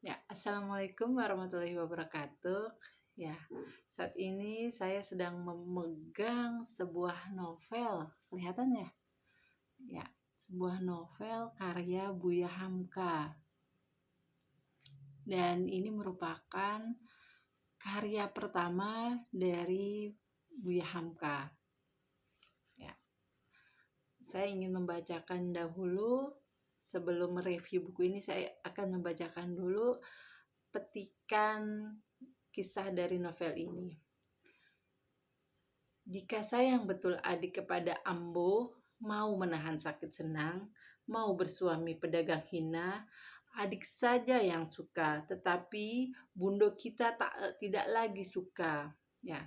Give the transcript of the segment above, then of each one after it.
Ya, assalamualaikum warahmatullahi wabarakatuh. Ya, saat ini saya sedang memegang sebuah novel, kelihatan ya? Ya, sebuah novel karya Buya Hamka. Dan ini merupakan karya pertama dari Buya Hamka. Ya, saya ingin membacakan dahulu. Sebelum mereview buku ini, saya akan membacakan dulu petikan kisah dari novel ini. Jika sayang betul adik kepada Ambo, mau menahan sakit senang, mau bersuami pedagang hina, adik saja yang suka, tetapi bundo kita tidak lagi suka. Ya,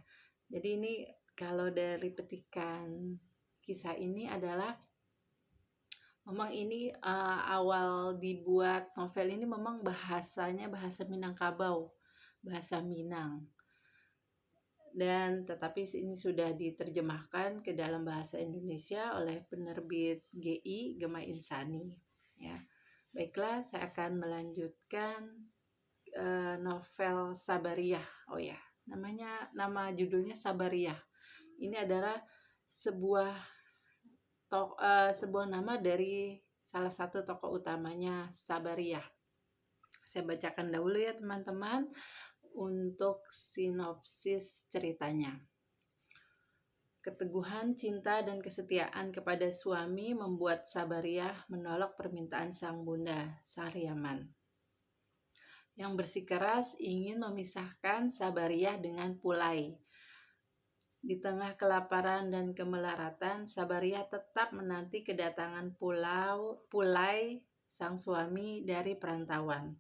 jadi ini kalau dari petikan kisah ini adalah memang ini awal dibuat novel ini memang bahasanya bahasa Minangkabau, bahasa Minang. Dan tetapi ini sudah diterjemahkan ke dalam bahasa Indonesia oleh penerbit GI Gema Insani. Ya, baiklah, saya akan melanjutkan novel Sabariyah. Oh ya, nama judulnya Sabariyah. Ini adalah sebuah nama dari salah satu tokoh utamanya, Sabariyah. Saya bacakan dahulu ya teman-teman untuk sinopsis ceritanya. Keteguhan cinta dan kesetiaan kepada suami membuat Sabariyah menolak permintaan sang bunda, Sahriyaman, yang bersikeras ingin memisahkan Sabariyah dengan Pulai. Di tengah kelaparan dan kemelaratan, Sabariyah tetap menanti kedatangan Pulai, sang suami dari perantauan.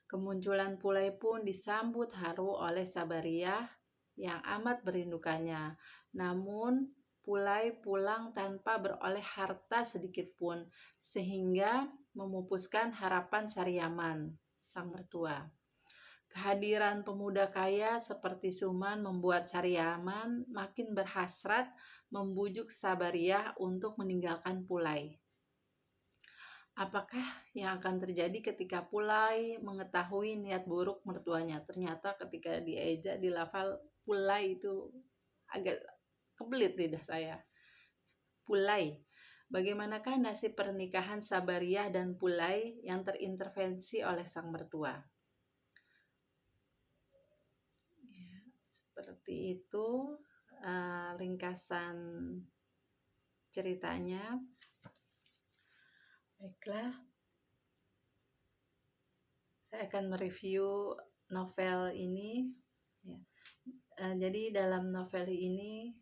Kemunculan Pulai pun disambut haru oleh Sabariyah yang amat merindukannya. Namun Pulai pulang tanpa beroleh harta sedikit pun, sehingga memupuskan harapan Sariaman, sang mertua. Kehadiran pemuda kaya seperti Suman membuat Sariaman makin berhasrat membujuk Sabariyah untuk meninggalkan Pulai. Apakah yang akan terjadi ketika Pulai mengetahui niat buruk mertuanya? Ternyata ketika dieja di lafal Pulai itu agak kebelit lidah saya. Pulai. Bagaimanakah nasib pernikahan Sabariyah dan Pulai yang terintervensi oleh sang mertua? Ya, seperti itu ringkasan ceritanya. Baiklah, saya akan mereview novel ini. Ya. Jadi dalam novel ini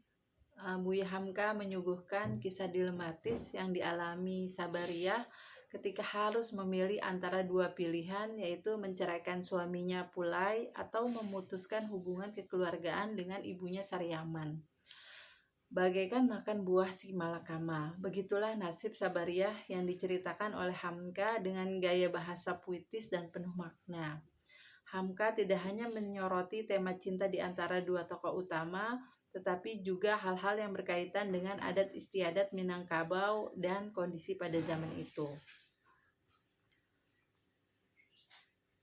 Buya Hamka menyuguhkan kisah dilematis yang dialami Sabariyah ketika harus memilih antara dua pilihan, yaitu menceraikan suaminya Pulai atau memutuskan hubungan kekeluargaan dengan ibunya Sariaman. Bagaikan makan buah si malakama, begitulah nasib Sabariyah yang diceritakan oleh Hamka dengan gaya bahasa puitis dan penuh makna. Hamka tidak hanya menyoroti tema cinta di antara dua tokoh utama, tetapi juga hal-hal yang berkaitan dengan adat istiadat Minangkabau dan kondisi pada zaman itu.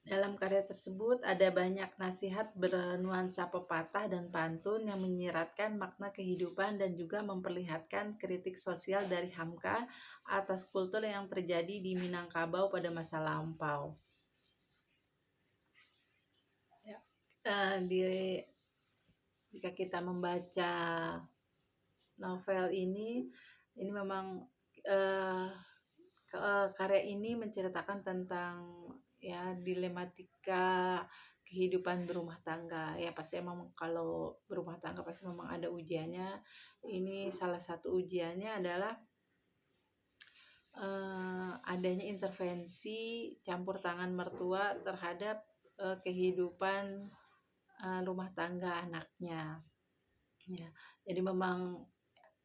Dalam karya tersebut ada banyak nasihat bernuansa pepatah dan pantun yang menyiratkan makna kehidupan dan juga memperlihatkan kritik sosial dari Hamka atas kultur yang terjadi di Minangkabau pada masa lampau. Jika kita membaca novel ini memang karya ini menceritakan tentang ya dilematika kehidupan berumah tangga. Ya pasti emang kalau berumah tangga pasti memang ada ujiannya. Ini salah satu ujiannya adalah adanya intervensi campur tangan mertua terhadap kehidupan rumah tangga anaknya. Ya, jadi memang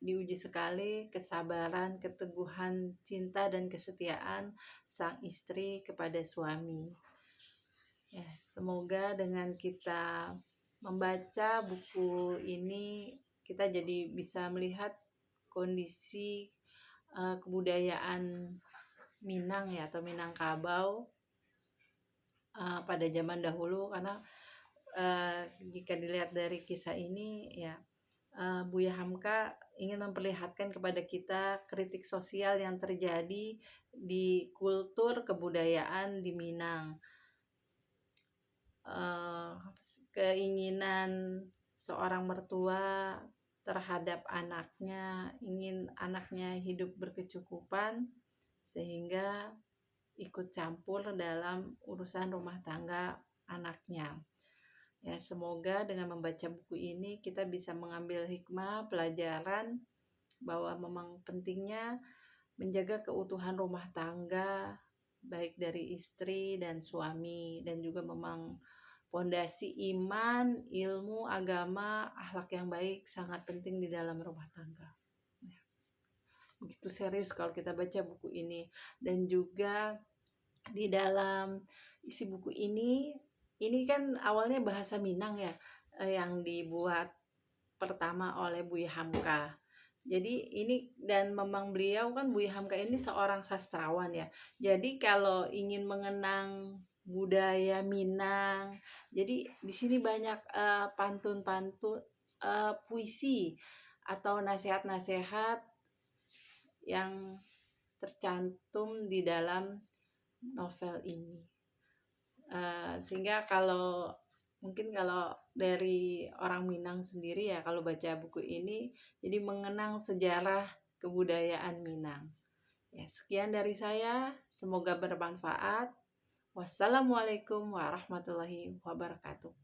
diuji sekali kesabaran, keteguhan cinta dan kesetiaan sang istri kepada suami. Ya, semoga dengan kita membaca buku ini kita jadi bisa melihat kondisi kebudayaan Minang ya atau Minangkabau pada zaman dahulu, karena jika dilihat dari kisah ini ya, Buya Hamka ingin memperlihatkan kepada kita kritik sosial yang terjadi di kultur kebudayaan di Minang. Eh, Keinginan seorang mertua terhadap anaknya, ingin anaknya hidup berkecukupan sehingga ikut campur dalam urusan rumah tangga anaknya. Ya, semoga dengan membaca buku ini kita bisa mengambil hikmah, pelajaran bahwa memang pentingnya menjaga keutuhan rumah tangga baik dari istri dan suami, dan juga memang pondasi iman, ilmu, agama, akhlak yang baik sangat penting di dalam rumah tangga. Ya, begitu serius kalau kita baca buku ini. Dan juga di dalam isi buku ini kan awalnya bahasa Minang ya, yang dibuat pertama oleh Buya Hamka. Jadi ini, dan memang beliau kan, Buya Hamka ini seorang sastrawan ya. Jadi kalau ingin mengenang budaya Minang, jadi di sini banyak pantun-pantun, puisi atau nasihat-nasihat yang tercantum di dalam novel ini. Sehingga mungkin kalau dari orang Minang sendiri ya, kalau baca buku ini jadi mengenang sejarah kebudayaan Minang. Ya, sekian dari saya, semoga bermanfaat. Wassalamualaikum warahmatullahi wabarakatuh.